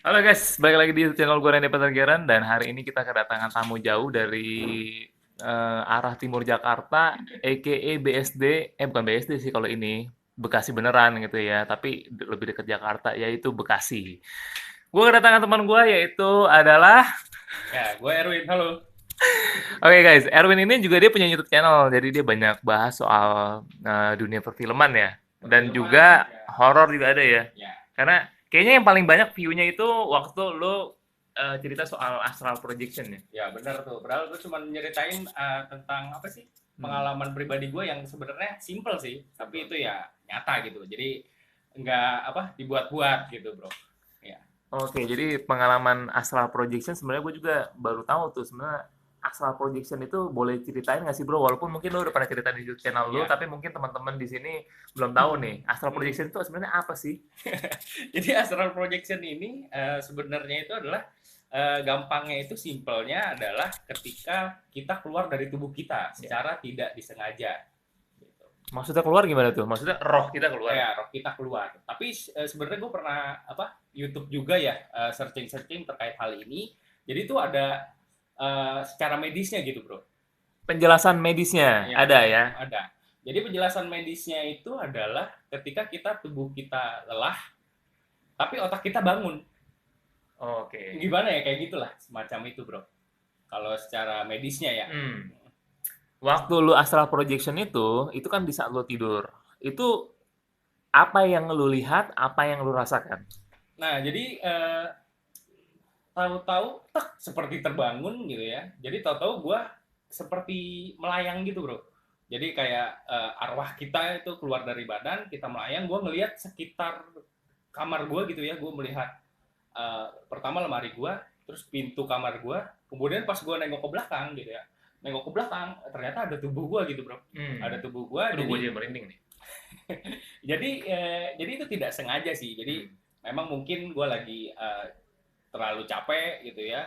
Halo guys, balik lagi di channel gue Randy Petergeran dan hari ini kita kedatangan tamu jauh dari arah timur Jakarta, aka BSD, bukan BSD sih kalau ini, Bekasi beneran gitu ya, tapi lebih dekat Jakarta yaitu Bekasi. Gue kedatangan teman gue yaitu adalah, Ya, gue Erwin, halo. oke guys, Erwin ini juga dia punya YouTube channel, jadi dia banyak bahas soal dunia perfilman ya, dan Perfilman, juga ya. horor juga ada ya. Ya, Karena kayaknya yang paling banyak view-nya itu waktu lo cerita soal astral projection ya. ya benar tuh. Padahal gue cuma nyeritain tentang apa sih Hmm. pengalaman pribadi gue yang sebenarnya simple sih, tapi itu ya nyata gitu. Jadi nggak apa dibuat-buat gitu, bro. Ya, Oke, jadi pengalaman astral projection sebenarnya gue juga baru tahu tuh sebenarnya astral projection itu boleh ceritain nggak sih bro? Walaupun mungkin lo udah pernah cerita di YouTube channel lo, ya. tapi mungkin teman-teman di sini belum tahu nih astral projection itu sebenarnya apa sih? Jadi astral projection ini sebenarnya itu adalah gampangnya itu simpelnya adalah ketika kita keluar dari tubuh kita Ya. secara tidak disengaja. Gitu. Maksudnya keluar gimana tuh? Maksudnya roh kita keluar. Ya roh kita keluar. Tapi sebenarnya gue pernah apa YouTube juga ya searching-searching terkait hal ini. Jadi itu ada secara medisnya gitu bro. Penjelasan medisnya Ya ada ya. ada. Jadi penjelasan medisnya itu adalah ketika tubuh kita lelah, tapi otak kita bangun. Oke. Gimana ya kayak gitulah semacam itu bro. Kalau secara medisnya ya. Hmm. Waktu lu astral projection itu kan di saat lu tidur. Itu apa yang lu lihat, apa yang lu rasakan? Nah jadi tahu-tahu tak seperti terbangun gitu ya. Jadi tahu-tahu gue seperti melayang gitu bro. Jadi kayak arwah kita itu keluar dari badan, kita melayang. Gue ngelihat sekitar kamar gue gitu ya. Gue melihat pertama lemari gue, terus pintu kamar gue. Kemudian pas gue nengok ke belakang gitu ya, nengok ke belakang ternyata ada tubuh gue gitu bro. Hmm. Ada tubuh gue. Aduh, gue Jadi jadi merinding nih. jadi itu tidak sengaja sih. Jadi Hmm. memang mungkin gue lagi terlalu capek gitu ya,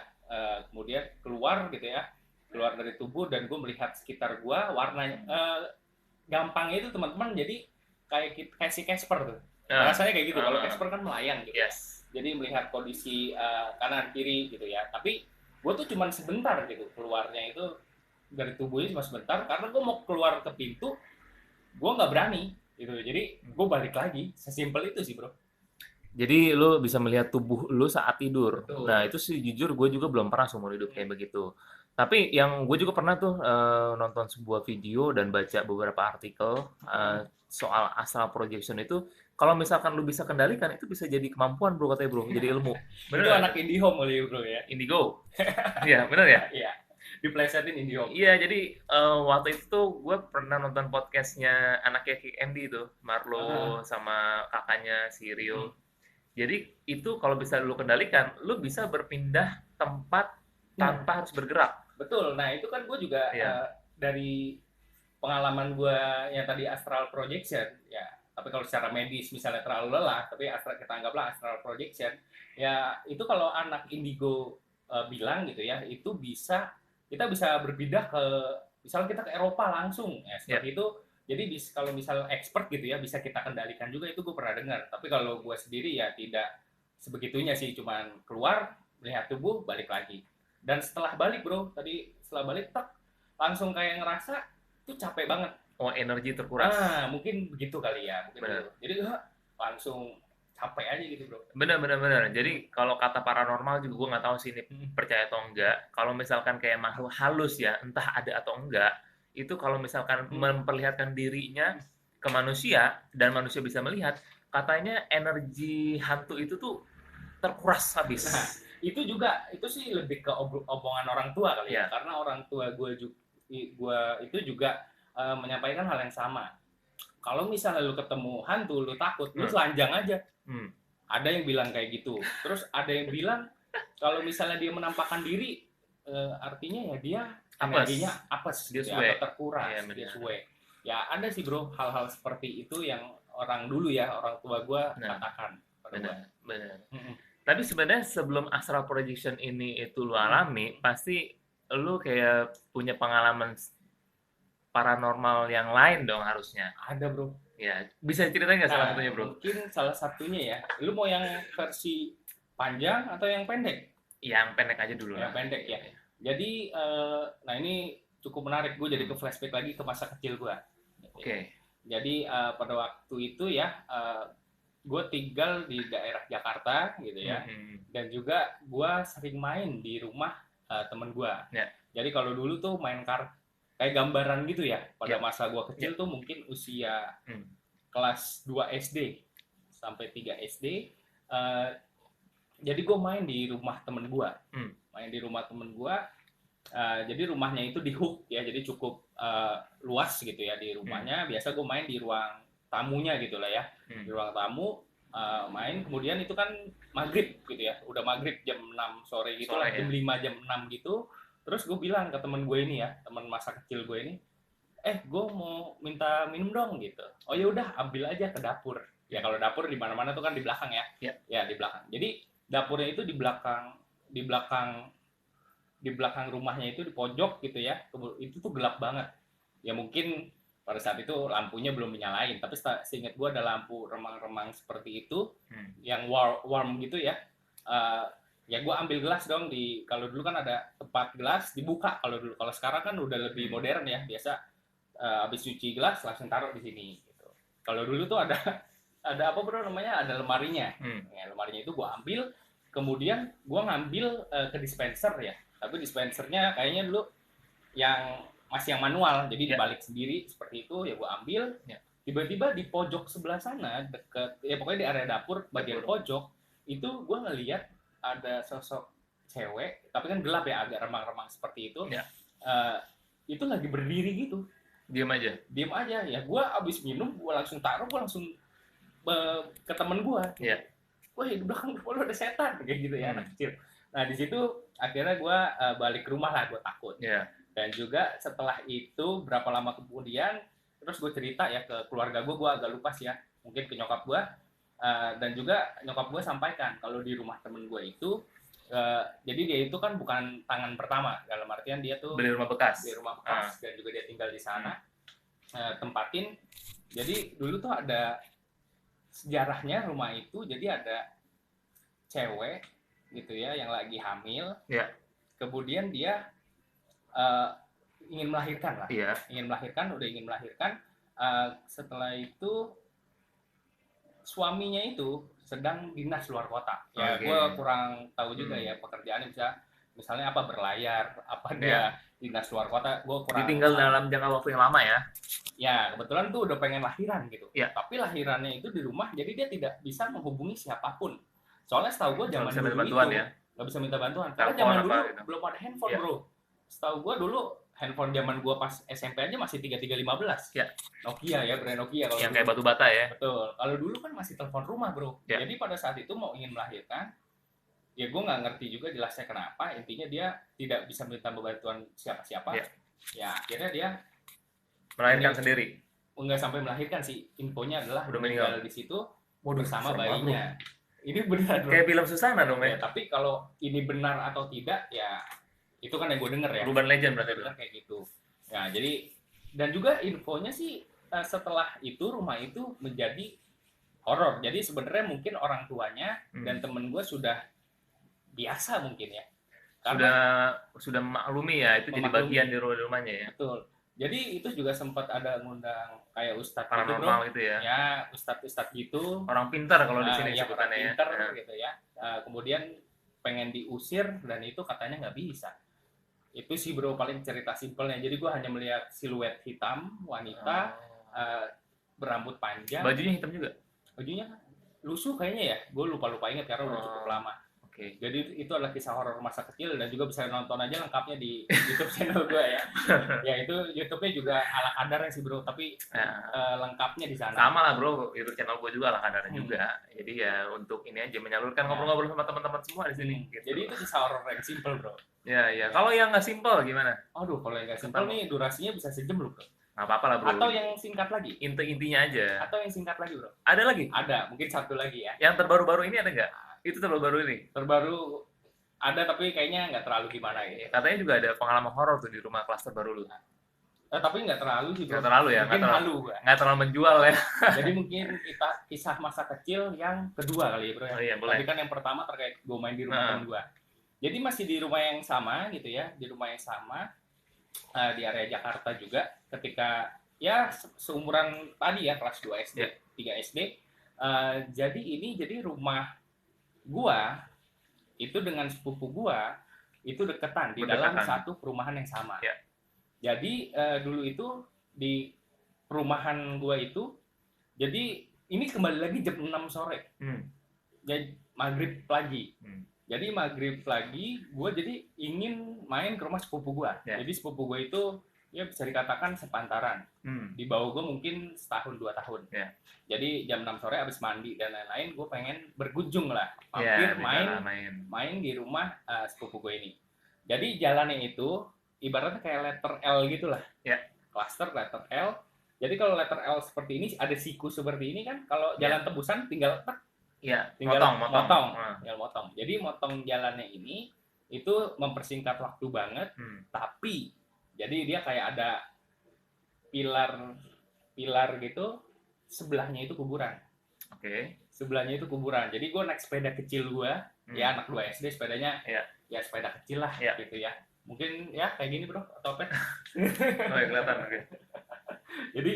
kemudian keluar gitu ya, keluar dari tubuh dan gue melihat sekitar gue warnanya gampangnya itu teman-teman jadi kayak si Casper tuh Nah, bahasanya kayak gitu. Kalau ah, Casper kan melayang gitu ya, yes. jadi melihat kondisi kanan kiri gitu ya. Tapi gue tuh cuman sebentar gitu keluarnya itu dari tubuhnya cuma sebentar karena gue mau keluar ke pintu, gue nggak berani gitu. Jadi gue balik lagi, sesimpel itu sih bro. Jadi lu bisa melihat tubuh lu saat tidur. Nah, Betul. itu sih jujur gue juga belum pernah seumur hidup kayak begitu. Tapi yang gue juga pernah tuh nonton sebuah video dan baca beberapa artikel soal astral projection itu kalau misalkan lu bisa kendalikan itu bisa jadi kemampuan bro katanya bro, jadi ilmu. Bener Itu nggak anak tuh? indie home kali ya bro ya. Indigo. Iya, bener ya? Iya, diplesetin indie home. Iya, jadi waktu itu tuh gue pernah nonton podcastnya anaknya Kick Andy tuh, Ah, Marlo sama kakaknya si Rio. Jadi itu kalau bisa lu kendalikan, lu bisa berpindah tempat nah, tanpa harus bergerak. betul. Nah, itu kan gue juga Iya. dari pengalaman gue yang tadi astral projection, ya. Tapi kalau secara medis misalnya terlalu lelah, tapi astral kita anggaplah astral projection, ya itu kalau anak indigo bilang gitu ya, itu bisa kita bisa berpindah ke misalnya kita ke Eropa langsung, ya Iya. seperti itu. Jadi kalau misal expert gitu ya bisa kita kendalikan juga, itu gue pernah dengar. Tapi kalau gue sendiri ya tidak sebegitunya sih, cuman keluar melihat tubuh balik lagi. Dan setelah balik bro, tadi setelah balik tak langsung kayak ngerasa itu capek banget. Oh, energi terkuras. Mungkin begitu kali ya, mungkin begitu. Benar. Jadi langsung capek aja gitu bro. Benar, benar, benar. Jadi kalau kata paranormal juga gue nggak tahu sih ini Hmm. percaya atau enggak. Kalau misalkan kayak makhluk halus ya, entah ada atau enggak, itu kalau misalkan Hmm. memperlihatkan dirinya ke manusia dan manusia bisa melihat, katanya energi hantu itu tuh terkuras habis. Nah, itu juga itu sih lebih ke omongan orang tua kali ya, Ya. karena orang tua gue itu juga menyampaikan hal yang sama. Kalau misalnya lu ketemu hantu, lu takut, lu Hmm. telanjang aja. Hmm. Ada yang bilang kayak gitu. Terus ada yang bilang kalau misalnya dia menampakkan diri, artinya ya dia energinya Apes. apes Dia gitu ya, atau suwe. Iya, terkuras, dia benar. suwe. Ya ada sih bro hal-hal seperti itu yang orang dulu ya, orang tua gue Nah, katakan pada gue. benar, benar. Mm-mm. Tapi sebenarnya sebelum astral projection ini itu lu Mm-mm. alami, pasti lu kayak punya pengalaman paranormal yang lain dong harusnya. Ada bro. Ya, bisa ceritain nggak salah Nah satunya, bro? mungkin salah satunya ya, lu mau yang versi panjang atau yang pendek? Yang pendek aja dulu Yang lah. pendek ya. Jadi, nah ini cukup menarik. Gue jadi ke flashback lagi ke masa kecil gue. Oke. Jadi pada waktu itu ya, gue tinggal di daerah Jakarta gitu ya. Dan juga gue sering main di rumah temen gue. Ya. Jadi kalau dulu tuh main kayak gambaran gitu ya. Pada Ya. masa gue kecil tuh mungkin usia kelas 2 SD sampai 3 SD. Jadi gue main di rumah temen gue. Main di rumah temen gue. Jadi rumahnya itu di hook ya, jadi cukup luas gitu ya di rumahnya. Biasa gue main di ruang tamunya gitu lah ya, di ruang tamu main. Kemudian itu kan maghrib gitu ya, udah maghrib jam 6 sore gitu lah, jam 5 jam 6 gitu. Terus gue bilang ke temen gue ini ya, temen masa kecil gue ini, gue mau minta minum dong gitu. Oh ya udah, ambil aja ke dapur. Ya kalau dapur di mana-mana tuh kan di belakang ya. Ya di belakang. Jadi dapurnya itu di belakang rumahnya itu di pojok gitu ya. Itu tuh gelap banget. Ya mungkin pada saat itu lampunya belum dinyalain, tapi seingat gue ada lampu remang-remang seperti itu yang warm gitu ya. Ya gue ambil gelas dong, kalau dulu kan ada tempat gelas dibuka kalau dulu. Kalau sekarang kan udah lebih modern ya, biasa habis cuci gelas langsung taruh di sini gitu. Kalau dulu tuh ada apa bro namanya, ada lemarinya. Ya, lemarinya itu gue ambil, kemudian gue ngambil ke dispenser ya. Tapi dispensernya kayaknya dulu masih yang manual, jadi dibalik sendiri seperti itu. Ya gue ambil, tiba-tiba di pojok sebelah sana deket ya, pokoknya di area dapur bagian pojok itu gue ngelihat ada sosok cewek, tapi kan gelap ya, agak remang-remang seperti itu. Itu lagi berdiri gitu, diem aja ya. Gue abis minum, gue langsung taruh, gue langsung ke temen gue, wah di belakang lu ada setan kayak gitu ya, anak kecil. Nah di situ akhirnya gue balik ke rumah lah, gue takut. Dan juga setelah itu berapa lama kemudian, terus gue cerita ya ke keluarga gue agak lupa sih ya, mungkin ke nyokap gue. Dan juga nyokap gue sampaikan kalau di rumah temen gue itu, jadi dia itu kan bukan tangan pertama, dalam artian dia tuh beli rumah bekas, dan juga dia tinggal di sana, tempatin. Jadi dulu tuh ada sejarahnya rumah itu, jadi ada cewek gitu ya yang lagi hamil, kemudian dia ingin melahirkan lah, ingin melahirkan. Setelah itu suaminya itu sedang dinas luar kota. Ya gue kurang tahu juga ya pekerjaannya, misalnya apa, berlayar, apa dia dinas luar kota, gue kurang. Ditinggal dalam jangka waktu yang lama ya. Ya kebetulan tuh udah pengen lahiran gitu. Tapi lahirannya itu di rumah, jadi dia tidak bisa menghubungi siapapun. Soalnya setahu gue zaman dulu itu nggak bisa minta bantuan. Karena zaman dulu gitu, belum ada handphone bro. Setahu gue dulu handphone zaman gue pas SMP aja masih 3315. Nokia ya, brand Nokia. Kalau yang kayak batu bata ya. Betul. Kalau dulu kan masih telepon rumah bro. Jadi pada saat itu mau ingin melahirkan, ya gue nggak ngerti juga jelasnya kenapa. Intinya dia tidak bisa minta bantuan siapa-siapa. Ya akhirnya dia melahirkan sendiri. Enggak sampai melahirkan sih. Infonya adalah udah meninggal di situ bersama bayinya. Ini benar bro. Kayak film Susana dong ya. Tapi kalau ini benar atau tidak ya itu kan yang gue denger ya. Urban legend berarti benar kayak gitu. Ya jadi, dan juga infonya sih setelah itu rumah itu menjadi horor. Jadi sebenarnya mungkin orang tuanya dan temen gue sudah biasa mungkin ya. Sudah maklumi ya, itu jadi bagian di rumahnya ya. Betul. Jadi itu juga sempat ada ngundang kayak ustadz paranormal gitu ya. Ya, ustadz gitu. Orang pintar kalau di sini sebutannya ya. Pintar gitu ya. Kemudian pengen diusir dan itu katanya nggak bisa. Itu sih bro paling cerita simpelnya. Jadi gue hanya melihat siluet hitam wanita berambut panjang. Bajunya hitam juga? Bajunya lusuh kayaknya ya. Gue lupa ingat karena udah cukup lama. Jadi itu adalah kisah horor masa kecil, dan juga bisa nonton aja lengkapnya di YouTube channel gue ya. Ya itu YouTube-nya juga ala kadarnya sih bro, tapi lengkapnya di sana. Sama lah bro, YouTube channel gue juga ala kadarnya juga. Jadi ya untuk ini aja menyalurkan ngobrol-ngobrol sama teman-teman semua di sini. Gitu. Jadi itu kisah horor yang simple bro. Ya. Kalau yang nggak simple gimana? Aduh, kalau yang nggak simple nih durasinya bisa sejam loh bro. Nggak apa-apa lah bro. Atau yang singkat lagi? Intinya aja. Atau yang singkat lagi bro? Ada lagi? Ada, mungkin satu lagi ya. Yang terbaru-baru ini ada nggak? Itu terbaru ini? Terbaru ada, tapi kayaknya nggak terlalu gimana ya. Katanya juga ada pengalaman horor tuh di rumah kelas terbaru lu. Tapi nggak terlalu sih bro. Nggak terlalu ya, Mungkin halu gua. nggak terlalu menjual ya. Jadi mungkin kita kisah masa kecil yang kedua kali ya bro ya. Oh iya, Tadi boleh. kan yang pertama terkait gue main di rumah Nah, teman gue. Jadi masih di rumah yang sama gitu ya, di rumah yang sama di area Jakarta juga. Ketika ya seumuran tadi ya kelas 2 SD, ya. 3 SD. Jadi rumah gua itu dengan sepupu gua itu deketan di dalam Berdekatan. satu perumahan yang sama. Ya. Jadi dulu itu di perumahan gua itu, jadi ini kembali lagi jam 6 sore. Jadi maghrib lagi. Jadi maghrib lagi, gue jadi ingin main ke rumah sepupu gue. Ya. Jadi sepupu gue itu ya bisa dikatakan sepantaran. Di bawah gue mungkin setahun 2 tahun. Ya. Jadi jam 6 sore habis mandi dan lain-lain, gue pengen berkunjung lah, Ya, mampir main di rumah sepupu gue ini. Jadi jalannya itu ibaratnya kayak letter L gitulah. Ya. Cluster letter L. Jadi kalau letter L seperti ini, ada siku seperti ini kan, kalau jalan tebusan tinggal Iya, tinggal motong. tinggal motong. Jadi motong jalannya ini itu mempersingkat waktu banget, tapi jadi dia kayak ada pilar gitu, sebelahnya itu kuburan. Oke. Sebelahnya itu kuburan. Jadi gue naik sepeda kecil gue, ya anak 2 SD sepedanya, ya sepeda kecil lah gitu ya. Mungkin ya kayak gini bro, atau apa? Oh, ya, kelihatan. Oke. Jadi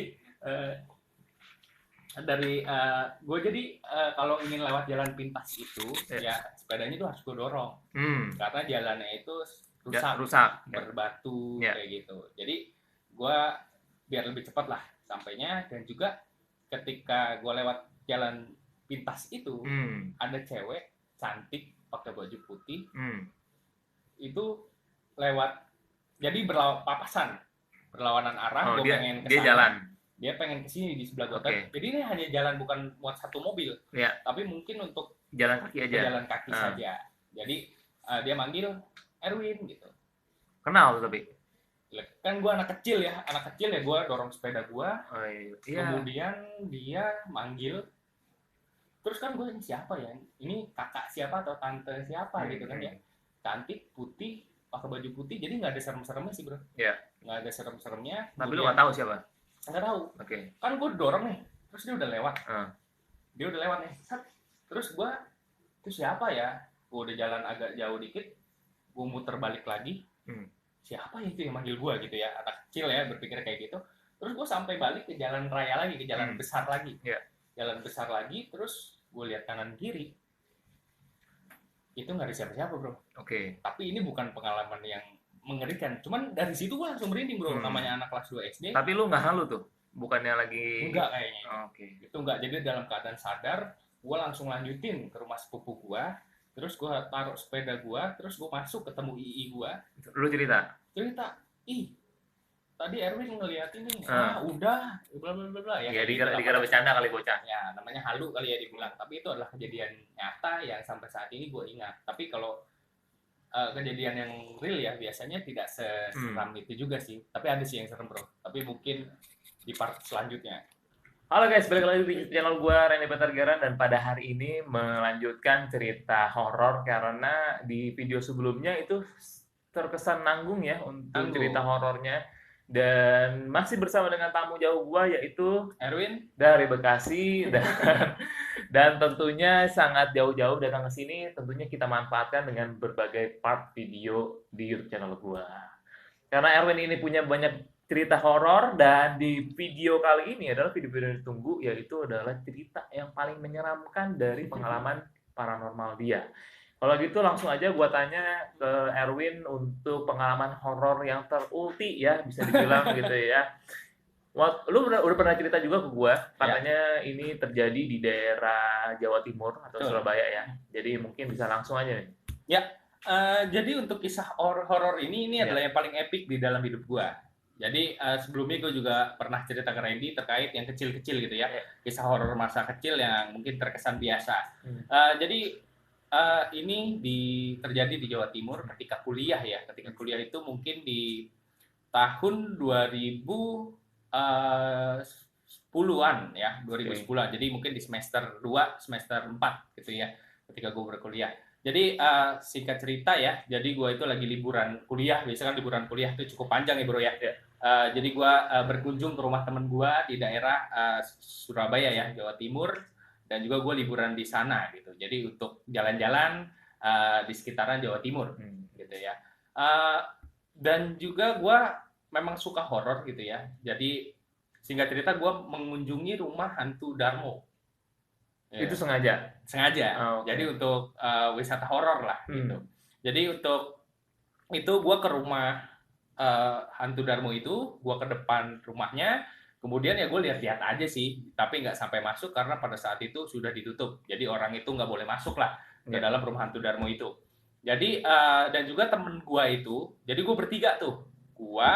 gue jadi kalau ingin lewat jalan pintas itu ya sepedanya itu harus gue dorong karena jalannya itu rusak berbatu kayak gitu. Jadi gue biar lebih cepat lah sampainya, dan juga ketika gue lewat jalan pintas itu ada cewek cantik pakai baju putih itu lewat, jadi berlawanan arah. Gue pengen dia jalan. Dia pengen kesini di sebelah gua. Jadi ini hanya jalan bukan buat satu mobil, tapi mungkin untuk jalan kaki aja. Jalan kaki saja. Jadi dia manggil Erwin gitu. Kenal tapi. Kan gua anak kecil ya gua dorong sepeda gua. Oh, iya. Kemudian dia manggil. Terus kan gua, ini siapa ya? Ini kakak siapa atau tante siapa gitu kan ya. Cantik, putih, pakai baju putih, jadi nggak ada serem-seremnya sih bro. Iya. Nggak ada serem-seremnya. Tapi lu nggak tahu siapa? Nggak tahu. Kan gue dorong nih, terus dia udah lewat. Dia udah lewat nih. Terus gue, itu siapa ya? Gue udah jalan agak jauh dikit, gue muter balik lagi. Siapa itu yang manggil gue gitu ya? Anak kecil ya berpikir kayak gitu. Terus gue sampai balik ke jalan raya lagi, ke jalan besar lagi. Jalan besar lagi, terus gue lihat kanan kiri. Itu nggak ada siapa-siapa bro. Tapi ini bukan pengalaman yang mengerikan, cuman dari situ gue langsung merinding bro. Namanya anak kelas 2 SD. Tapi lu nggak halu tuh? Bukannya lagi... Enggak kayaknya. Itu enggak, jadi dalam keadaan sadar gue langsung lanjutin ke rumah sepupu gue. Terus gue taruh sepeda gue, terus gue masuk ketemu II gue. Lu cerita? Ih tadi Erwin ngeliat ini. Udah bla bla bla ya dikira bercanda kali bocah ya, namanya halu kali ya dibilang. Tapi itu adalah kejadian nyata yang sampai saat ini gue ingat. Tapi kalau kejadian yang real ya biasanya tidak seseram itu juga sih. Tapi ada sih yang serem bro. Tapi mungkin di part selanjutnya. Halo guys, balik lagi di channel gue Rene Petargeran, dan pada hari ini melanjutkan cerita horor karena di video sebelumnya itu terkesan nanggung ya untuk cerita horornya. Dan masih bersama dengan tamu jauh gua, yaitu Erwin dari Bekasi, dan tentunya sangat jauh-jauh datang ke sini. Tentunya kita manfaatkan dengan berbagai part video di YouTube channel gua. Karena Erwin ini punya banyak cerita horor, dan di video kali ini adalah video-video yang ditunggu, yaitu adalah cerita yang paling menyeramkan dari pengalaman paranormal dia. Kalau gitu langsung aja gua tanya ke Erwin untuk pengalaman horor yang terulti ya, bisa dibilang gitu ya. Lu udah pernah cerita juga ke gua, katanya ini terjadi di daerah Jawa Timur atau Surabaya ya. Jadi mungkin bisa langsung aja nih. Ya, jadi untuk kisah horor ini adalah yang paling epic di dalam hidup gua. Jadi sebelumnya gue juga pernah cerita ke Randy terkait yang kecil-kecil gitu ya. Kisah horor masa kecil yang mungkin terkesan biasa. Jadi ini terjadi di Jawa Timur ketika kuliah ya. Ketika kuliah itu mungkin di tahun 2010-an ya, 2010-an. Jadi mungkin di semester 2, semester 4 gitu ya, ketika gue berkuliah. Jadi singkat cerita ya, jadi gue itu lagi liburan kuliah, biasanya kan liburan kuliah itu cukup panjang ya bro ya. Ya. Jadi gue berkunjung ke rumah temen gue di daerah Surabaya ya, Jawa Timur, dan juga gue liburan di sana gitu. Jadi untuk jalan-jalan di sekitaran Jawa Timur gitu ya. Uh, dan juga gue memang suka horor gitu ya. Jadi singkat cerita gue mengunjungi rumah hantu Darmo. Itu Ya, sengaja. sengaja. Oke. Jadi untuk wisata horor lah gitu. Jadi untuk itu gue ke rumah hantu Darmo itu, gue ke depan rumahnya, kemudian ya gue lihat-lihat aja sih, tapi nggak sampai masuk karena pada saat itu sudah ditutup. Jadi orang itu nggak boleh masuk lah ke Ya. dalam rumah hantu Darmo itu. Jadi dan juga temen gue itu, jadi gue bertiga tuh, gue,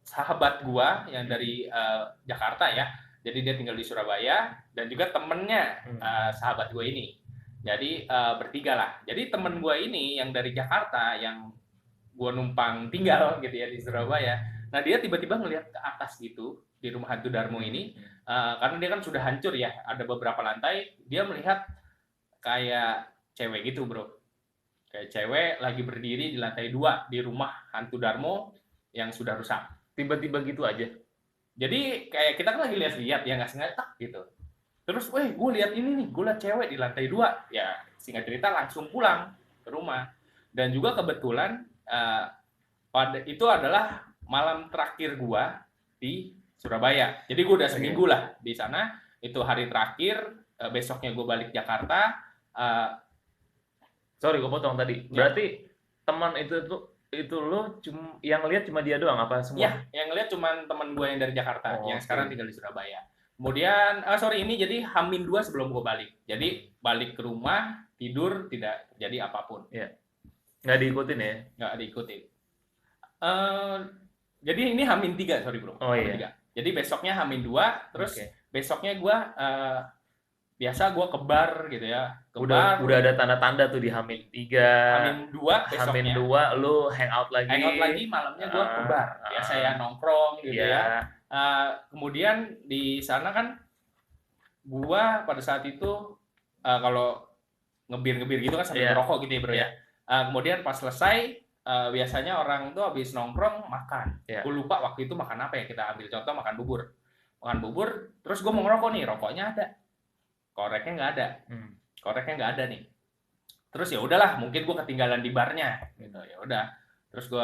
sahabat gue yang dari Jakarta ya, jadi dia tinggal di Surabaya, dan juga temennya sahabat gue ini. Jadi bertiga lah. Jadi temen gue ini yang dari Jakarta, yang gue numpang tinggal gitu ya di Surabaya. Nah dia tiba-tiba ngelihat ke atas gitu di rumah hantu Darmo ini, karena dia kan sudah hancur ya, ada beberapa lantai. Dia melihat kayak cewek gitu bro, kayak cewek lagi berdiri di lantai 2 di rumah hantu Darmo yang sudah rusak. Tiba-tiba gitu aja. Jadi kayak kita kan lagi lihat-lihat ya nggak sengaja tak gitu. Terus, gue lihat ini nih, gue lihat cewek di lantai 2. Ya, singkat cerita langsung pulang ke rumah. Dan juga kebetulan pada itu adalah malam terakhir gue di Surabaya. Jadi gue udah seminggu lah di sana. Itu hari terakhir. Besoknya gue balik Jakarta. Sorry, gue potong tadi. Berarti teman itu lo cuma yang lihat cuma dia doang apa semua? Ya, yang lihat cuma teman gue yang dari Jakarta, yang sekarang tinggal di Surabaya. Kemudian, sorry, ini jadi Hamin 2 sebelum gue balik. Jadi balik ke rumah, tidur, tidak terjadi apapun. Iya. Nggak diikutin ya? Nggak diikutin. Jadi ini Hamin 3, sorry bro. Oh Hamin iya. 3. Jadi besoknya Hamin 2, terus besoknya gue biasa gue ke bar gitu ya. Udah ada tanda-tanda tuh di Hamin 3, Hamin 2 besoknya. Hamin 2 lu hangout lagi. Hangout lagi, malamnya gue ke bar. Biasa ya nongkrong gitu ya. Kemudian di sana kan gue pada saat itu kalau ngebir gitu kan sambil ngerokok gitu ya bro ya. Kemudian pas selesai biasanya orang tuh habis nongkrong makan. Gue lupa waktu itu makan apa ya, kita ambil contoh makan bubur. Makan bubur, terus gue mau ngerokok nih, rokoknya ada, koreknya nggak ada. Koreknya nggak ada nih. Terus ya udahlah, mungkin gue ketinggalan di barnya gitu. Ya udah. Terus gue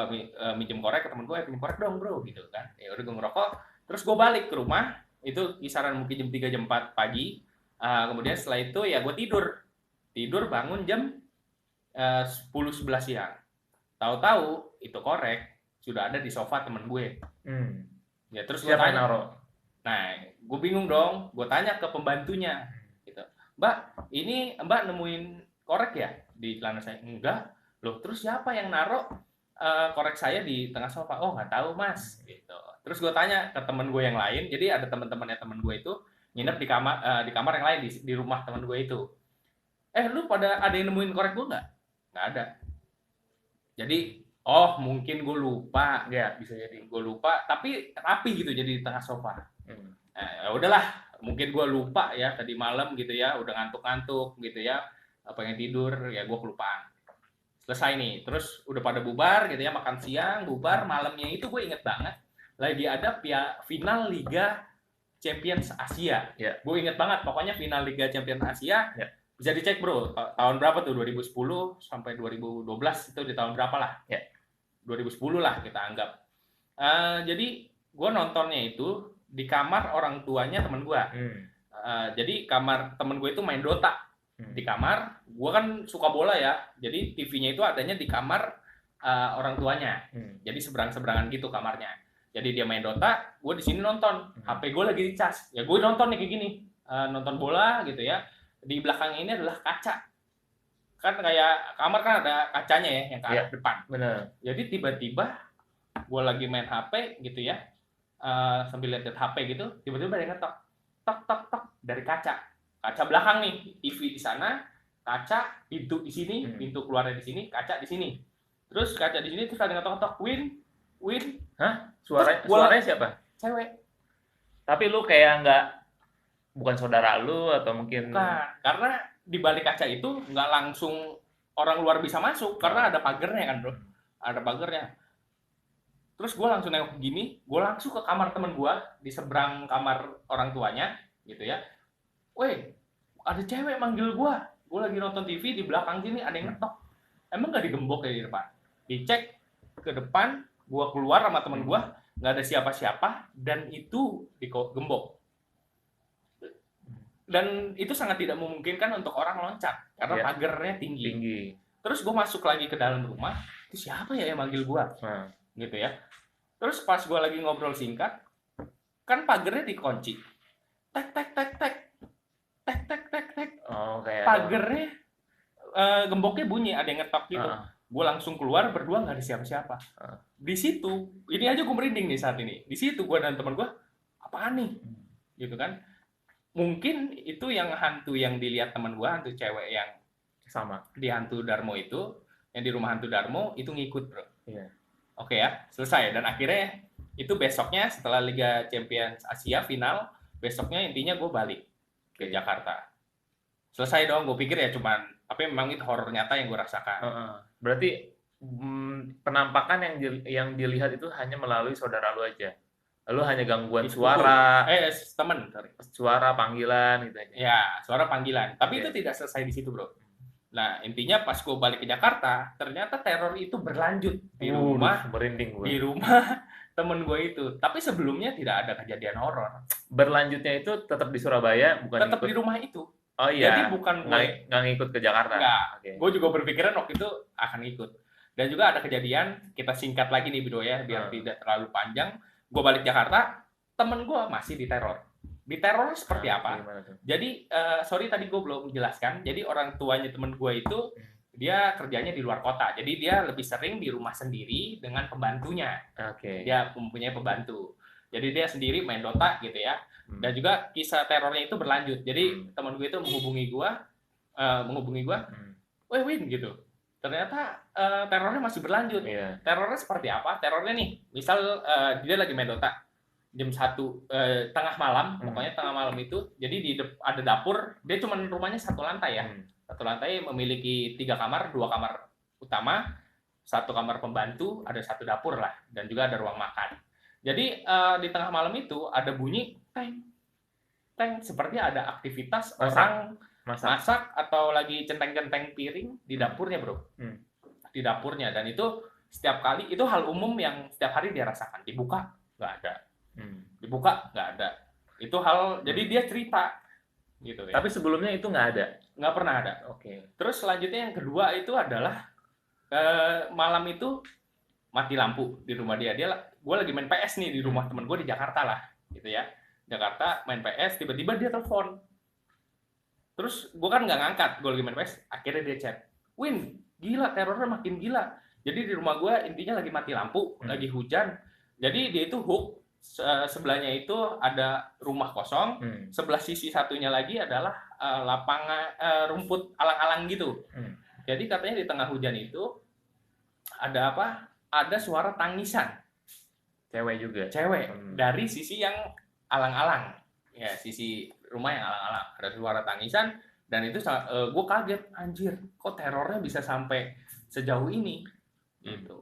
minjem korek ke temen gue, pinjem korek dong bro gitu kan. Ya udah gue ngerokok, terus gue balik ke rumah, itu kisaran mungkin jam 3 jam 4 pagi. Kemudian setelah itu ya gue tidur bangun jam 10-11 siang. Tahu-tahu itu korek sudah ada di sofa temen gue. Ya terus gue tanya, naruh? Nah, gue bingung dong. Gue tanya ke pembantunya, gitu. Mbak, ini Mbak nemuin korek ya di celana saya? Enggak. Loh, terus siapa yang naruh korek saya di tengah sofa? Oh, nggak tahu mas. Gitu. Terus gue tanya ke temen gue yang lain. Jadi ada teman-temannya temen gue itu nginep di kamar yang lain di rumah temen gue itu. Lu pada ada yang nemuin korek gue nggak? Nggak ada. Jadi, mungkin gue lupa. Ya, bisa jadi. Gue lupa, tapi rapi gitu jadi di tengah sofa. Ya udahlah, mungkin gue lupa ya tadi malam gitu ya, udah ngantuk-ngantuk gitu ya, pengen tidur, ya gue kelupaan. Selesai nih, terus udah pada bubar gitu ya, makan siang, bubar, malamnya itu gue inget banget, lagi ada final Liga Champions Asia. Gue inget banget, pokoknya final Liga Champions Asia, bisa dicek bro, tahun berapa tuh, 2010 sampai 2012 itu di tahun berapa lah, 2010 lah kita anggap. Jadi gue nontonnya itu di kamar orang tuanya temen gue. Jadi kamar temen gue itu main Dota. Di kamar, gue kan suka bola ya, jadi TV-nya itu adanya di kamar orang tuanya. Jadi seberang-seberangan gitu kamarnya. Jadi dia main Dota, gue di sini nonton. HP gue lagi dicas. Ya gue nonton nih kayak gini, nonton bola gitu ya. Di belakang ini adalah kaca. Kan kayak kamar kan ada kacanya ya yang ke arah depan. Bener. Jadi tiba-tiba gue lagi main HP gitu ya, sambil lihat HP gitu, tiba-tiba ada yang ngetok, tok tok tok dari kaca belakang nih, TV di sana, kaca, pintu di sini, pintu keluarnya di sini, kaca di sini, terus kaca di sini, terus ada ngetok-ngetok, Win, hah? Suaranya siapa? Cewek. Tapi lu kayak bukan saudara lu atau mungkin? Bukan, karena di balik kaca itu nggak langsung orang luar bisa masuk karena ada pagernya kan bro, ada pagernya. Terus gue langsung nengok gini, gue langsung ke kamar temen gue di seberang kamar orang tuanya gitu ya. Weh, ada cewek manggil gue lagi nonton TV di belakang sini ada yang ngetok. Emang gak digembok ya di depan? Dicek ke depan, gue keluar sama temen gue, nggak ada siapa-siapa dan itu digembok. Dan itu sangat tidak memungkinkan untuk orang loncat karena pagernya tinggi. Terus gue masuk lagi ke dalam rumah, itu siapa ya yang manggil gue? Gitu ya. Terus pas gue lagi ngobrol singkat, kan pagernya dikunci. Tek tek tek tek. Tek tek tek tek. Oh, kayak pagernya gemboknya bunyi, ada yang ngetok gitu. Gue langsung keluar, berdua nggak ada siapa-siapa. Di situ, ini aja gue merinding nih saat ini. Di situ gue dan teman gue, apaan nih? Gitu kan. Mungkin itu yang hantu yang dilihat teman gue, hantu cewek yang sama di hantu Darmo itu, yang di rumah hantu Darmo itu ngikut bro. Iya. Oke ya, selesai. Dan akhirnya itu besoknya setelah Liga Champions Asia final, besoknya intinya gue balik ke Jakarta. Selesai dong, gue pikir ya cuman, tapi memang itu horor nyata yang gue rasakan. Berarti penampakan yang dilihat itu hanya melalui saudara lu aja. Lu hanya gangguan suara, temen, suara panggilan gitu aja. Ya, suara panggilan. Tapi itu tidak selesai di situ bro. Nah, intinya pas gue balik ke Jakarta, ternyata teror itu berlanjut di rumah, merinding gue. Di rumah temen gue itu. Tapi sebelumnya tidak ada kejadian horor. Berlanjutnya itu tetap di Surabaya, bukan tetap di rumah itu. Oh iya. Jadi bukan nggak ngikut ke Jakarta. Nggak. Okay. Gue juga berpikiran waktu itu akan ikut. Dan juga ada kejadian, kita singkat lagi nih video ya, biar tidak terlalu panjang. Gue balik Jakarta, temen gue masih diteror. Diteror seperti apa? Jadi, sorry tadi gue belum menjelaskan. Jadi orang tuanya temen gue itu, dia kerjanya di luar kota. Jadi dia lebih sering di rumah sendiri dengan pembantunya. Dia mempunyai pembantu. Jadi dia sendiri main Dota gitu ya. Dan juga kisah terornya itu berlanjut. Jadi teman gue itu menghubungi gue, weh Win gitu. Ternyata terornya masih berlanjut. Terornya seperti apa? Terornya nih, misal dia lagi main Dota jam 1 tengah malam, pokoknya tengah malam itu. Jadi ada dapur. Dia cuma rumahnya satu lantai ya. Satu lantai memiliki 3 kamar, 2 kamar utama, 1 kamar pembantu, ada 1 dapur lah, dan juga ada ruang makan. Jadi di tengah malam itu ada bunyi teng, seperti ada aktivitas orang masak atau lagi centeng-centeng piring di dapurnya bro. Di dapurnya, dan itu setiap kali, itu hal umum yang setiap hari dia rasakan. Dibuka nggak ada, dibuka nggak ada. Itu hal, jadi dia cerita gitu ya. Tapi sebelumnya itu nggak pernah ada. Terus selanjutnya yang kedua itu adalah malam itu mati lampu di rumah dia. Gue lagi main PS nih di rumah temen gue di Jakarta lah, gitu ya. Jakarta main PS, tiba-tiba dia telepon. Terus gue kan nggak ngangkat, gue lagi main PS. Akhirnya dia chat, Win, gila, terornya makin gila. Jadi di rumah gue intinya lagi mati lampu, lagi hujan. Jadi dia itu hook, sebelahnya itu ada rumah kosong, sebelah sisi satunya lagi adalah lapangan rumput alang-alang gitu. Jadi katanya di tengah hujan itu ada apa? Ada suara tangisan. Cewek juga. Dari sisi yang alang-alang. Ya, sisi rumah yang alang-alang. Ada suara tangisan, dan itu gue kaget, anjir, kok terornya bisa sampai sejauh ini? Gitu.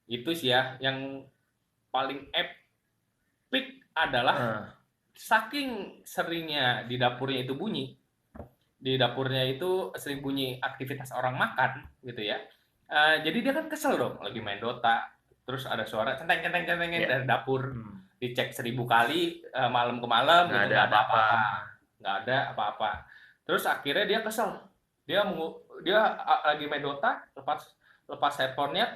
Itu sih ya, yang paling epic adalah saking seringnya di dapurnya itu bunyi. Di dapurnya itu sering bunyi aktivitas orang makan, gitu ya. Jadi dia kan kesel dong, lagi main Dota, terus ada suara centeng dari dapur, dicek 1000 kali malam ke malam, nggak ada apa-apa. Terus akhirnya dia kesel, dia lagi main Dota, lepas headphone-nya,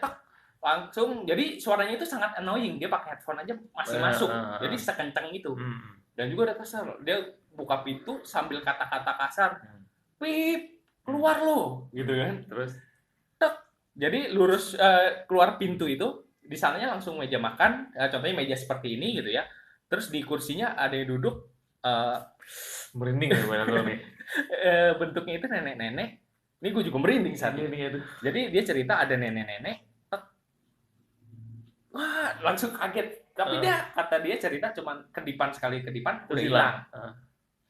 langsung, jadi suaranya itu sangat annoying, dia pakai headphone aja masih masuk, jadi sekencang itu. Dan juga dia kesel, dia buka pintu sambil kata-kata kasar, pip, keluar lo, gitu kan. Terus jadi lurus keluar pintu itu, di sananya langsung meja makan, contohnya meja seperti ini gitu ya. Terus di kursinya ada yang duduk, merinding ya nih. Bentuknya itu nenek-nenek. Ini gue juga merinding saat ini. Jadi dia cerita ada nenek-nenek, wah langsung kaget. Tapi kata dia cerita cuman kedipan sekali, udah hilang.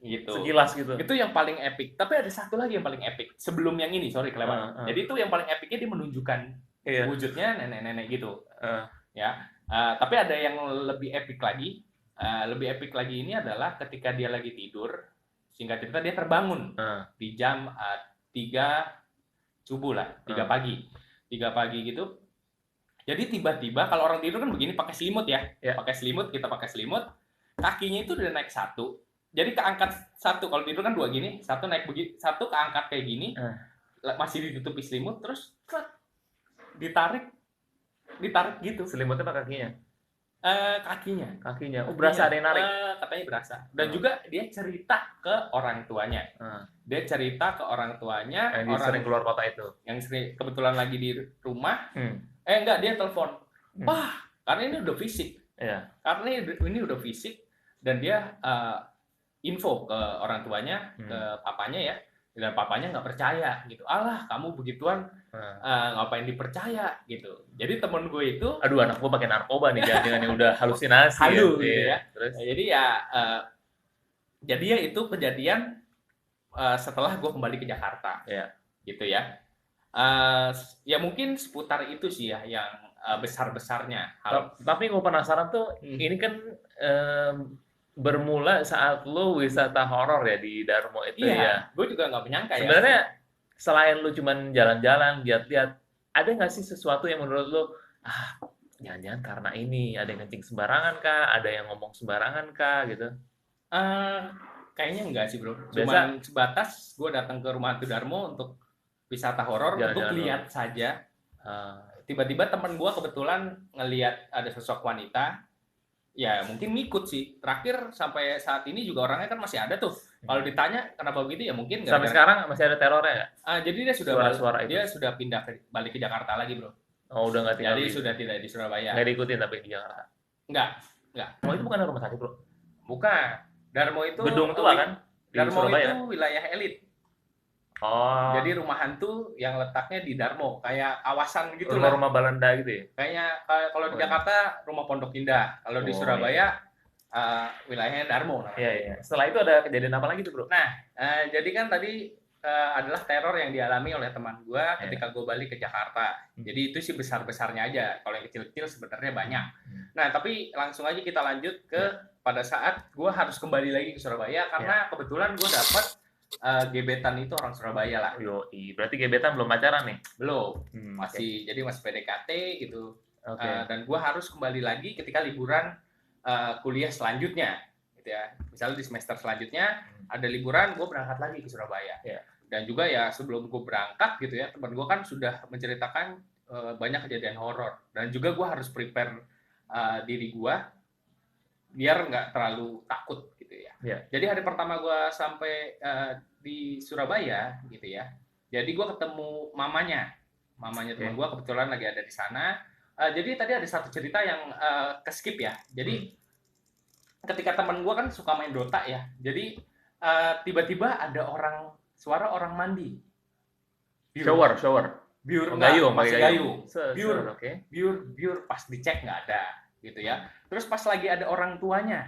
gitu. Sekilas gitu. Itu yang paling epic. Tapi ada satu lagi yang paling epic sebelum yang ini, sorry kelewat. Jadi itu yang paling epicnya dia menunjukkan wujudnya nenek-nenek gitu. Ya. Tapi ada yang lebih epic lagi. Lebih epic lagi ini adalah ketika dia lagi tidur, singkat cerita dia terbangun di jam 3 subuh lah, 3 pagi. 3 pagi gitu. Jadi tiba-tiba kalau orang tidur kan begini pakai selimut ya. Pakai selimut, kita pakai selimut. Kakinya itu udah naik satu. Jadi keangkat satu, kalau tidur kan 2 gini, satu naik begitu, satu keangkat kayak gini. Masih ditutupi selimut terus ditarik gitu. Selimutnya pakai kakinya. Kakinya. Berasa ada yang narik. Katanya berasa. Dan juga dia cerita ke orang tuanya. Dia cerita ke orang tuanya. Yang sering keluar kota itu. Yang sering kebetulan lagi di rumah. Enggak, dia telepon. Wah, karena ini udah fisik. Karena ini udah fisik dan dia info ke orang tuanya, ke papanya ya. Dan papanya nggak percaya gitu. Alah, kamu begituan ngapain dipercaya gitu. Jadi temen gue itu, aduh anak gue pakai narkoba nih, jangan yang udah halusinasi. Halu gitu ya. Terus? Jadi ya itu kejadian setelah gue kembali ke Jakarta. Gitu ya. Ya mungkin seputar itu sih ya yang besar-besarnya. Tapi gue penasaran tuh, ini kan bermula saat lo wisata horor ya di Darmo itu ya. Gue juga nggak menyangka ya. Sebenarnya selain lo cuman jalan-jalan, lihat-lihat, ada nggak sih sesuatu yang menurut lo, jangan-jangan karena ini ada yang kencing sembarangan kah, ada yang ngomong sembarangan kah gitu? Kayaknya enggak sih bro. Cuman sebatas gue datang ke rumah hantu Darmo untuk wisata horor, untuk lihat saja. Tiba-tiba teman gue kebetulan ngelihat ada sosok wanita. Ya mungkin ngikut sih. Terakhir sampai saat ini juga orangnya kan masih ada tuh. Kalau ditanya kenapa begitu ya mungkin sampai sekarang masih ada terornya nggak? Jadi dia sudah sudah pindah balik ke Jakarta lagi bro. Oh udah nggak tinggal. Jadi sudah tidak di Surabaya. Nggak diikutin tapi di Jakarta. Nggak. Oh itu bukan rumah sakit bro? Bukan. Darmo itu gedung tua kan? Darmo itu wilayah elit. Oh. Jadi rumah hantu yang letaknya di Darmo, kayak kawasan gitu lah. Rumah-rumah Belanda gitu ya? Kayaknya kalau di Jakarta rumah Pondok Indah, kalau di Surabaya wilayahnya Darmo namanya. Iya. Setelah itu ada kejadian apa lagi tuh bro? Nah, jadi kan tadi adalah teror yang dialami oleh teman gue ketika gue balik ke Jakarta. Jadi itu sih besar-besarnya aja. Kalau yang kecil-kecil sebenarnya banyak. Nah, tapi langsung aja kita lanjut ke pada saat gue harus kembali lagi ke Surabaya karena kebetulan gue dapat gebetan itu orang Surabaya lah. Berarti gebetan belum pacaran nih? Belum. Jadi masih PDKT gitu. Dan gue harus kembali lagi ketika liburan kuliah selanjutnya. Gitu ya. Misalnya di semester selanjutnya ada liburan, gue berangkat lagi ke Surabaya. Dan juga ya sebelum gue berangkat gitu ya, teman gue kan sudah menceritakan banyak kejadian horor. Dan juga gue harus prepare diri gue biar nggak terlalu takut gitu ya. Jadi hari pertama gue sampai di Surabaya gitu ya. Jadi gue ketemu mamanya teman gue kebetulan lagi ada di sana. Jadi tadi ada satu cerita yang keskip ya. Jadi ketika teman gue kan suka main Dota ya. Jadi tiba-tiba ada suara orang mandi. Shower. Biur gayung, masih gayung. Biur. Pas dicek nggak ada gitu ya. Terus pas lagi ada orang tuanya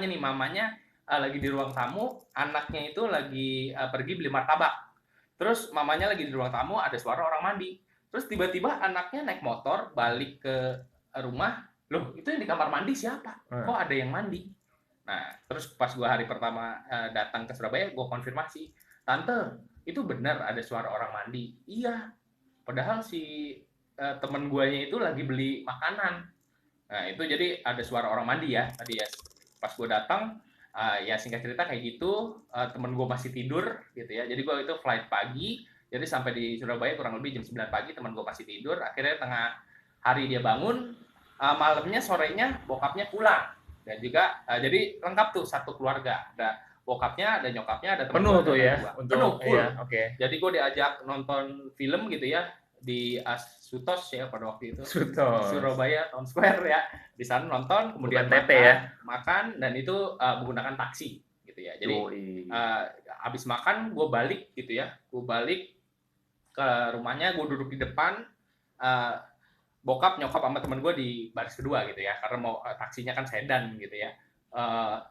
nih, mamanya lagi di ruang tamu, anaknya itu lagi pergi beli martabak. Terus mamanya lagi di ruang tamu, ada suara orang mandi. Terus tiba-tiba anaknya naik motor balik ke rumah, loh itu yang di kamar mandi siapa? Kok ada yang mandi? Nah, terus pas gua hari pertama datang ke Surabaya, gua konfirmasi, tante, itu benar ada suara orang mandi? Iya, padahal si temen guanya itu lagi beli makanan. Nah itu jadi ada suara orang mandi ya tadi ya. Pas gue datang ya singkat cerita kayak gitu, temen gue masih tidur gitu ya. Jadi gue itu flight pagi, jadi sampai di Surabaya kurang lebih jam 9 pagi, temen gue masih tidur. Akhirnya tengah hari dia bangun, malamnya sorenya bokapnya pulang. Dan juga jadi lengkap tuh satu keluarga, ada bokapnya, ada nyokapnya, ada temen penuh tuh ya penuh full. Oke. Jadi gue diajak nonton film gitu ya di Sutos ya pada waktu itu. Surabaya Town Square ya. Di sana nonton, kemudian makan dan itu menggunakan taksi gitu ya. Jadi habis makan gue balik gitu ya. Gue balik ke rumahnya, gue duduk di depan, bokap nyokap sama temen gue di baris kedua gitu ya. Karena mau taksinya kan sedan gitu ya.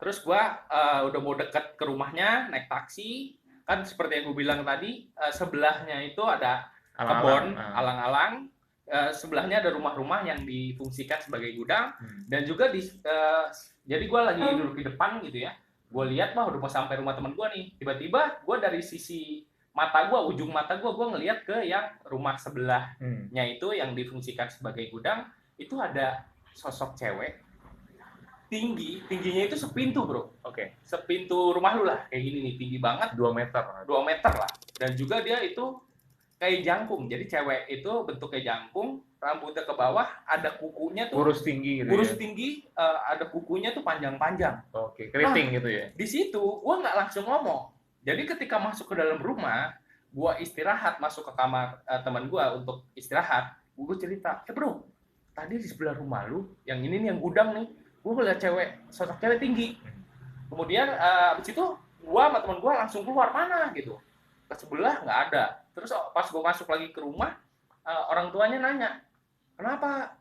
Terus gua udah mau deket ke rumahnya, naik taksi. Kan seperti yang gue bilang tadi, sebelahnya itu ada Alang-alang. kebun, alang-alang. Sebelahnya ada rumah-rumah yang difungsikan sebagai gudang. Dan juga jadi gua lagi duduk di depan gitu ya. Gue lihat, wah udah mau sampai rumah teman gua nih. Tiba-tiba gua dari sisi mata gua, ujung mata gua ngelihat ke yang rumah sebelahnya itu yang difungsikan sebagai gudang. Itu ada sosok cewek tingginya itu sepintu bro. Oke. Sepintu rumah lu lah, kayak gini nih, tinggi banget, 2 meter. 2 meter lah. Dan juga dia itu kayak jangkung, jadi cewek itu bentuknya jangkung, rambutnya ke bawah, ada kukunya tuh Kurus tinggi gitu kurus ya. tinggi, ada kukunya tuh panjang-panjang. Oke, keriting gitu ya. Di situ gua nggak langsung ngomong. Jadi ketika masuk ke dalam rumah, gua istirahat, masuk ke kamar teman gua untuk istirahat, gua cerita, bro, tadi di sebelah rumah lu, yang ini nih yang gudang nih, gua ngeliat cewek, sosok cewek tinggi. Kemudian abis itu gua sama teman gua langsung keluar, mana gitu, ke sebelah nggak ada. Terus pas gua masuk lagi ke rumah, orang tuanya nanya, kenapa,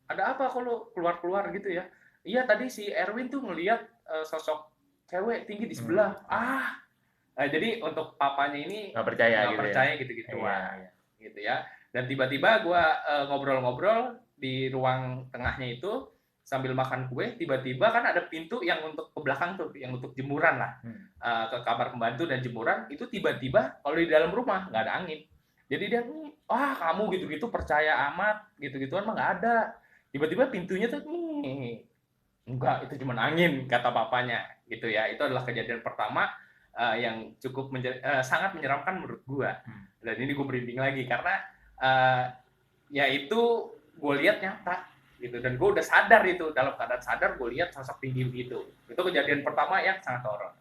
ada apa kalau keluar-keluar gitu ya. Iya tadi si Erwin tuh ngeliat sosok cewek tinggi di sebelah. Nah, jadi untuk papanya ini Nggak percaya nggak gitu percaya ya. gitu-gituan, Iya. gitu ya. Dan tiba-tiba gue ngobrol-ngobrol di ruang tengahnya itu sambil makan kue. Tiba-tiba kan ada pintu yang untuk ke belakang tuh, yang untuk jemuran lah, ke kamar pembantu dan jemuran. Itu tiba-tiba kalau di dalam rumah nggak ada angin. Jadi dia, wah kamu gitu-gitu percaya amat, gitu-gituan mah nggak ada. Tiba-tiba pintunya tuh, enggak, itu cuma angin, kata papanya, gitu ya. Itu adalah kejadian pertama yang cukup sangat menyeramkan menurut gua. Dan ini gue merinding lagi karena ya itu gue lihat nyata gitu, dan gue udah sadar itu, dalam keadaan sadar gue lihat sosok tinggi gitu. Itu kejadian pertama yang sangat horor.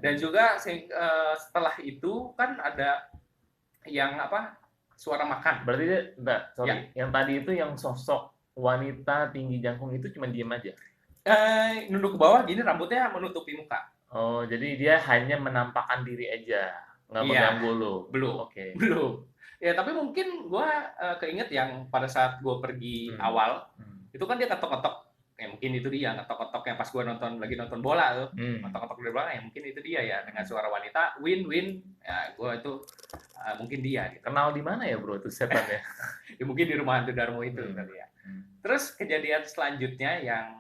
Dan juga setelah itu kan ada yang apa, suara makan. Berarti dia, sorry, Ya. yang tadi itu yang sosok wanita tinggi jangkung itu cuma diem aja. Nunduk ke bawah gini, rambutnya menutupi muka. Oh, jadi dia hanya menampakkan diri aja, nggak mengganggu lo. Belum. Oke. Belum. Ya tapi mungkin gue keinget yang pada saat gue pergi awal, itu kan dia ketok-ketok. Ya mungkin itu dia ngetok-ketok yang pas gue lagi nonton bola tuh, ngetok-ketok dari belakang, ya mungkin itu dia ya, dengan suara wanita, win, ya gue itu mungkin dia. Gitu. Kenal di mana ya bro itu setannya? Ya mungkin di rumah hantu Darmo itu kali ya. Terus kejadian selanjutnya yang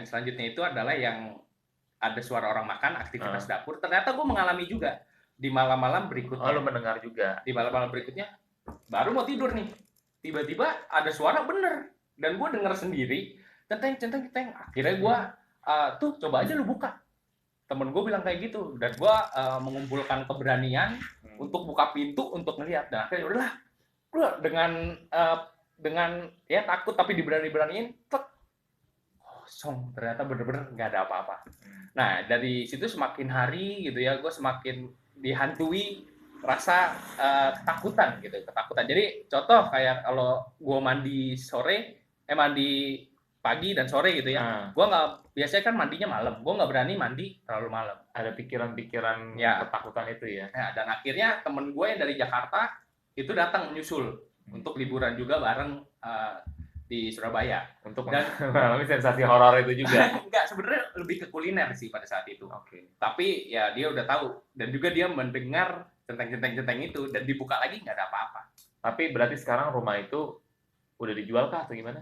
selanjutnya itu adalah yang ada suara orang makan, aktivitas dapur. Ternyata gue mengalami juga di malam-malam berikutnya. Oh, lu mendengar juga? Di malam-malam berikutnya, baru mau tidur nih, tiba-tiba ada suara bener, dan gue denger sendiri, centeng. Akhirnya gue tuh coba aja lu buka. Temen gue bilang kayak gitu, dan gue mengumpulkan keberanian untuk buka pintu untuk ngeliat. Dan akhirnya udahlah, gue dengan ya takut tapi diberani-beraniin, kosong, ternyata bener-bener nggak ada apa-apa. Nah dari situ semakin hari gitu ya, gue semakin dihantui rasa ketakutan. Jadi contoh kayak kalau gue mandi pagi dan sore gitu ya, gue nggak, biasanya kan mandinya malam, gue nggak berani mandi terlalu malam. Ada pikiran-pikiran ketakutan itu ya. Nah, dan akhirnya temen gue yang dari Jakarta itu datang menyusul untuk liburan juga bareng di Surabaya untuk mengalami sensasi horor itu juga. Enggak, sebenarnya lebih ke kuliner sih pada saat itu. Tapi ya dia udah tahu, dan juga dia mendengar centeng itu, dan dibuka lagi nggak ada apa-apa. Tapi berarti sekarang rumah itu udah dijual kah atau gimana?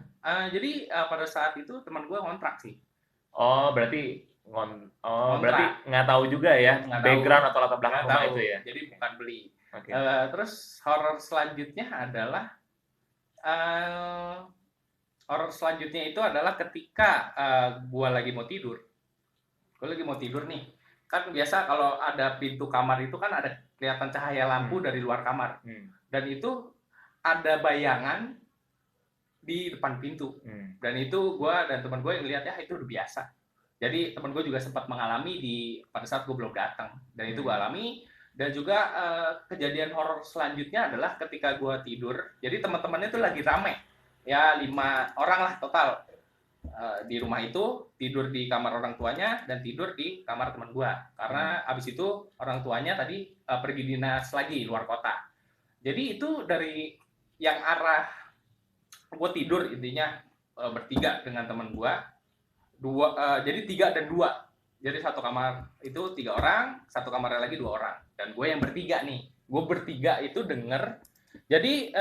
Jadi pada saat itu teman gue ngontrak sih. Oh, berarti berarti nggak tahu juga ya background atau latar belakang rumah itu ya. Jadi bukan beli. Terus horor selanjutnya itu adalah ketika gue lagi mau tidur. Gue lagi mau tidur nih. Kan biasa kalau ada pintu kamar itu kan ada kelihatan cahaya lampu dari luar kamar. Dan itu ada bayangan di depan pintu. Dan itu gue dan teman gue yang lihat, ya itu udah biasa. Jadi teman gue juga sempat mengalami pada saat gue belum datang. Dan itu gue alami. Dan juga kejadian horor selanjutnya adalah ketika gue tidur. Jadi teman-temannya itu lagi rame. Ya 5 orang lah total di rumah itu, tidur di kamar orang tuanya dan tidur di kamar teman gua, karena abis itu orang tuanya tadi pergi dinas lagi luar kota. Jadi itu dari yang arah gua tidur, intinya bertiga dengan teman gua, jadi 3 dan 2. Jadi satu kamar itu 3 orang, satu kamarnya lagi 2 orang. Dan gue yang bertiga nih. Gue bertiga itu denger. Jadi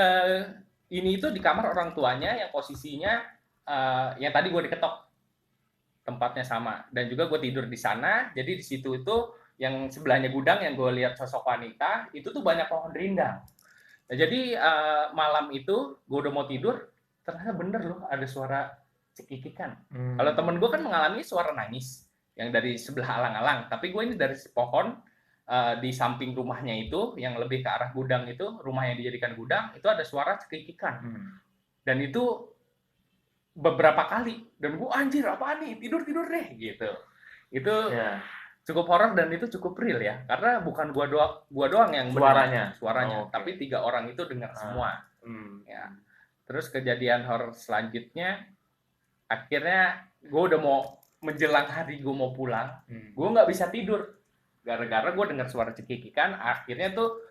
ini itu di kamar orang tuanya yang posisinya yang tadi gue diketok, tempatnya sama. Dan juga gue tidur di sana. Jadi di situ itu yang sebelahnya gudang yang gue lihat sosok wanita itu tuh banyak pohon rindang. Nah, jadi malam itu gue udah mau tidur, ternyata bener loh ada suara cekikikan. Kalau temen gue kan mengalami suara nangis yang dari sebelah alang-alang, tapi gue ini dari pohon di samping rumahnya itu yang lebih ke arah gudang itu, rumah yang dijadikan gudang itu ada suara cekikikan. Dan itu beberapa kali, dan gue anjir apaan nih, tidur deh gitu. Itu cukup horor dan itu cukup real ya, karena bukan gua doang yang Suaranya. suaranya, tapi 3 orang itu dengar semua. Ya. Terus kejadian horor selanjutnya, akhirnya gua udah mau menjelang hari gua mau pulang, gua nggak bisa tidur gara-gara gua dengar suara cekikikan. Akhirnya tuh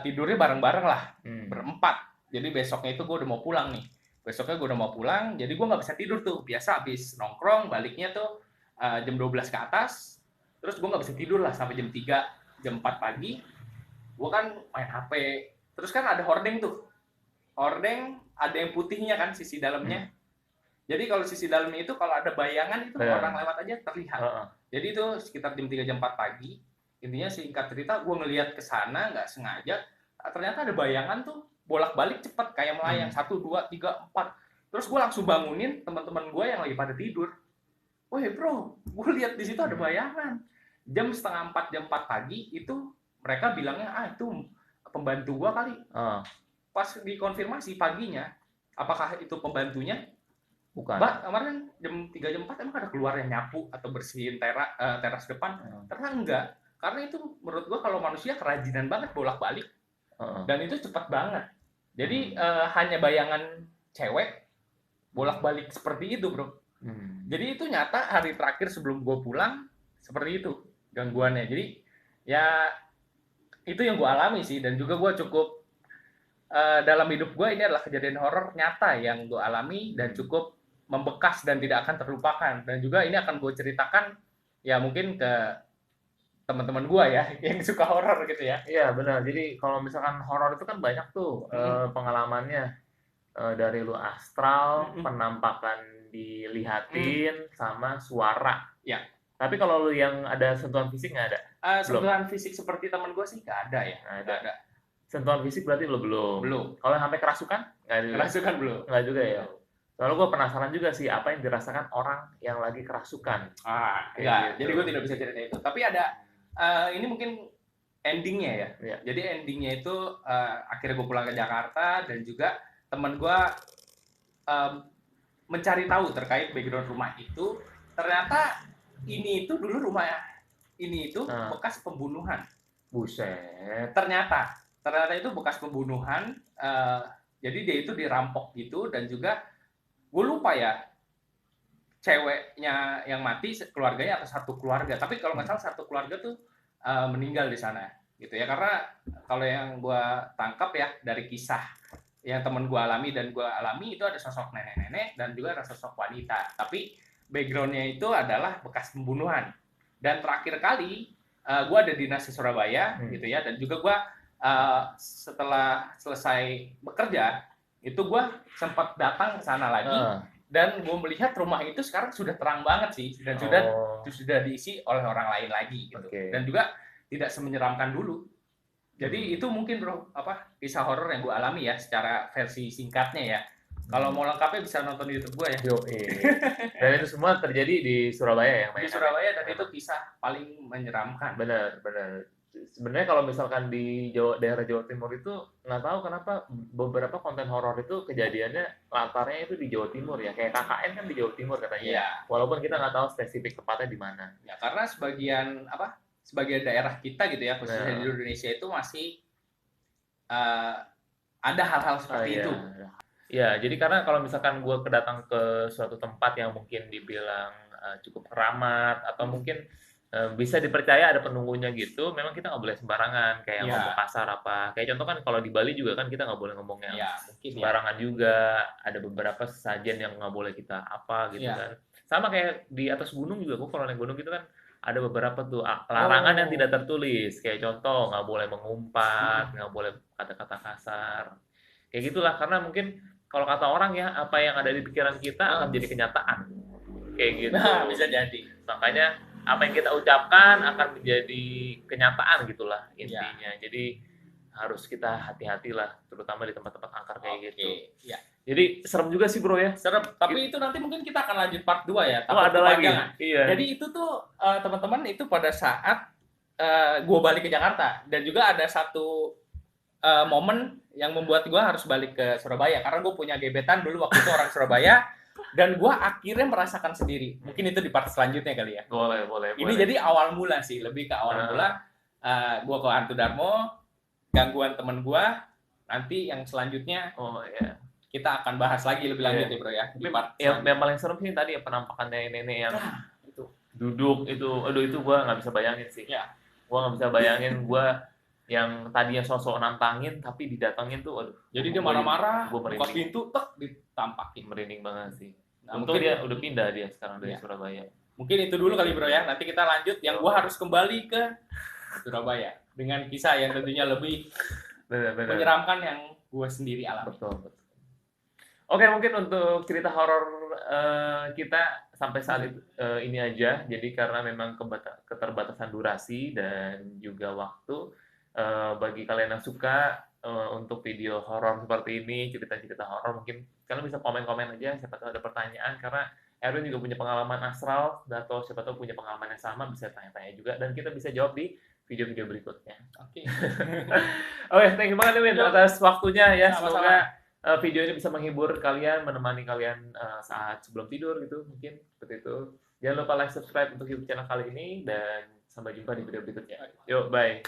tidurnya bareng-bareng lah, berempat. Jadi besoknya itu gua udah mau pulang nih. Besoknya gua udah mau pulang, jadi gua nggak bisa tidur tuh. Biasa habis nongkrong baliknya tuh jam 12 ke atas. Terus gue nggak bisa tidur lah sampai jam 3, jam 4 pagi. Gue kan main HP. Terus kan ada hordeng tuh. Hordeng ada yang putihnya kan sisi dalamnya. Jadi kalau sisi dalamnya itu kalau ada bayangan itu orang lewat aja terlihat. Jadi itu sekitar jam 3, jam 4 pagi. Intinya singkat cerita gue ngelihat ke sana nggak sengaja. Ternyata ada bayangan tuh bolak-balik cepet kayak melayang. 1, 2, 3, 4. Terus gue langsung bangunin teman-teman gue yang lagi pada tidur. Woi bro, gue lihat di situ ada bayangan. Jam setengah 4, jam 4 pagi itu mereka bilangnya itu pembantu gua kali. Pas dikonfirmasi paginya, apakah itu pembantunya? Bukan. Mbak, kemarin jam 3, jam 4 emang ada keluar yang nyapu atau bersihin teras depan? Ternyata enggak. Karena itu menurut gua kalau manusia kerajinan banget bolak-balik. Dan itu cepat banget. Jadi hanya bayangan cewek bolak-balik seperti itu, bro. Jadi itu nyata hari terakhir sebelum gua pulang seperti itu gangguannya. Jadi ya itu yang gue alami sih, dan juga gue cukup dalam hidup gue ini adalah kejadian horor nyata yang gue alami dan cukup membekas dan tidak akan terlupakan. Dan juga ini akan gue ceritakan ya mungkin ke teman-teman gue ya yang suka horor gitu ya. Iya benar. Jadi kalau misalkan horor itu kan banyak tuh pengalamannya, dari lu astral, penampakan dilihatin, sama suara. Ya. Tapi kalau lu yang ada sentuhan fisik nggak ada? Sentuhan fisik seperti teman gue sih nggak ada ya. Nggak ada. Sentuhan fisik berarti lu belum? Belum. Kalau sampai kerasukan? Nggak juga. Kerasukan belum. Nggak juga ya. Soalnya gue penasaran juga sih apa yang dirasakan orang yang lagi kerasukan. Enggak. Gitu. Jadi gue tidak bisa cerita itu. Tapi ada ini mungkin endingnya ya. Jadi endingnya itu akhirnya gue pulang ke Jakarta dan juga teman gue mencari tahu terkait background rumah itu. Ternyata ini itu dulu rumah ini itu bekas pembunuhan. Buset. Ternyata itu bekas pembunuhan. Jadi dia itu dirampok gitu, dan juga gue lupa ya ceweknya yang mati keluarganya atau satu keluarga. Tapi kalau nggak salah satu keluarga tuh meninggal di sana gitu ya. Karena kalau yang gue tangkap ya dari kisah yang teman gue alami dan gue alami itu ada sosok nenek-nenek dan juga ada sosok wanita. Tapi backgroundnya itu adalah bekas pembunuhan. Dan terakhir kali gue ada dinas di Surabaya gitu ya, dan juga gue setelah selesai bekerja itu gue sempat datang ke sana lagi dan gue melihat rumah itu sekarang sudah terang banget sih, dan sudah diisi oleh orang lain lagi gitu. Dan juga tidak semenyeramkan dulu. Jadi itu mungkin bro kisah horor yang gue alami ya secara versi singkatnya ya. Kalau mau lengkapnya bisa nonton di YouTube gue ya. Dan itu semua terjadi di Surabaya ya? Di Surabaya, dan itu kisah paling menyeramkan. Benar. Sebenarnya kalau misalkan di daerah Jawa Timur itu nggak tahu kenapa beberapa konten horor itu kejadiannya latarnya itu di Jawa Timur ya. Kayak KKN kan di Jawa Timur katanya. Iya. Walaupun kita nggak tahu spesifik tepatnya di mana. Ya karena sebagian daerah kita gitu ya, khususnya di Indonesia itu masih ada hal-hal seperti itu. Ya, jadi karena kalau misalkan gue kedatang ke suatu tempat yang mungkin dibilang cukup keramat atau mungkin bisa dipercaya ada penunggunya gitu, memang kita nggak boleh sembarangan kayak ngomong kasar apa. Kayak contoh kan kalau di Bali juga kan kita nggak boleh ngomong yang sembarangan juga. Ada beberapa sesajen yang nggak boleh kita apa gitu kan. sama kayak di atas gunung juga, gua kalau naik gunung gitu kan ada beberapa tuh larangan yang tidak Oh. tertulis. Kayak contoh, nggak boleh mengumpat, nggak boleh kata-kata kasar. Kayak gitulah, karena mungkin kalau kata orang ya, apa yang ada di pikiran kita akan jadi kenyataan. Kayak gitu. Nah, bisa jadi. Makanya apa yang kita ucapkan akan menjadi kenyataan gitulah Ya. intinya. Jadi harus kita hati-hatilah, terutama di tempat-tempat angker kayak gitu. Oke, ya. Jadi serem juga sih bro ya. Serem, tapi itu nanti mungkin kita akan lanjut part 2 ya, Oh takut ada lagi. kepanjangan. Iya. Jadi itu tuh teman-teman itu pada saat gue balik ke Jakarta dan juga ada satu momen yang membuat gue harus balik ke Surabaya karena gue punya gebetan dulu waktu itu orang Surabaya dan gue akhirnya merasakan sendiri. Mungkin itu di part selanjutnya kali ya. Boleh. Ini jadi awal mula sih, lebih ke awal mula. Gue ke Hantu Darmo, gangguan temen gue. Nanti yang selanjutnya Oh ya. kita akan bahas lagi lebih lanjut ya bro ya. Di part Yang paling serem sih tadi ya penampakan nenek yang itu. duduk itu, aduh itu gua nggak bisa bayangin sih. Ya. Gua nggak bisa bayangin gua yang tadinya sosok nantangin tapi didatangin tuh, aduh. Jadi dia marah-marah, Gua buka merinding. pintu, tek ditampakin. Merinding banget sih. Nah, Untung mungkin dia udah pindah dia sekarang dari Iya. Surabaya. Mungkin itu dulu kali bro ya. Nanti kita lanjut yang gua harus kembali ke Surabaya dengan kisah yang tentunya lebih Benar. menyeramkan yang gue sendiri alami. Betul. Oke, mungkin untuk cerita horor kita sampai saat ini aja. Jadi karena memang keterbatasan durasi dan juga waktu, bagi kalian yang suka untuk video horor seperti ini, cerita-cerita horor, mungkin kalian bisa komen-komen aja. Siapa tahu ada pertanyaan, karena Erwin juga punya pengalaman astral, atau siapa tahu punya pengalaman yang sama, bisa tanya-tanya juga, dan kita bisa jawab di video-video berikutnya. Oke. Oke, thank you banget Erwin atas waktunya ya. Sama-sama. Semoga video ini bisa menghibur kalian, menemani kalian saat sebelum tidur gitu, mungkin seperti itu. Jangan lupa like, subscribe untuk YouTube channel kali ini, dan sampai jumpa di video berikutnya. Yuk, bye.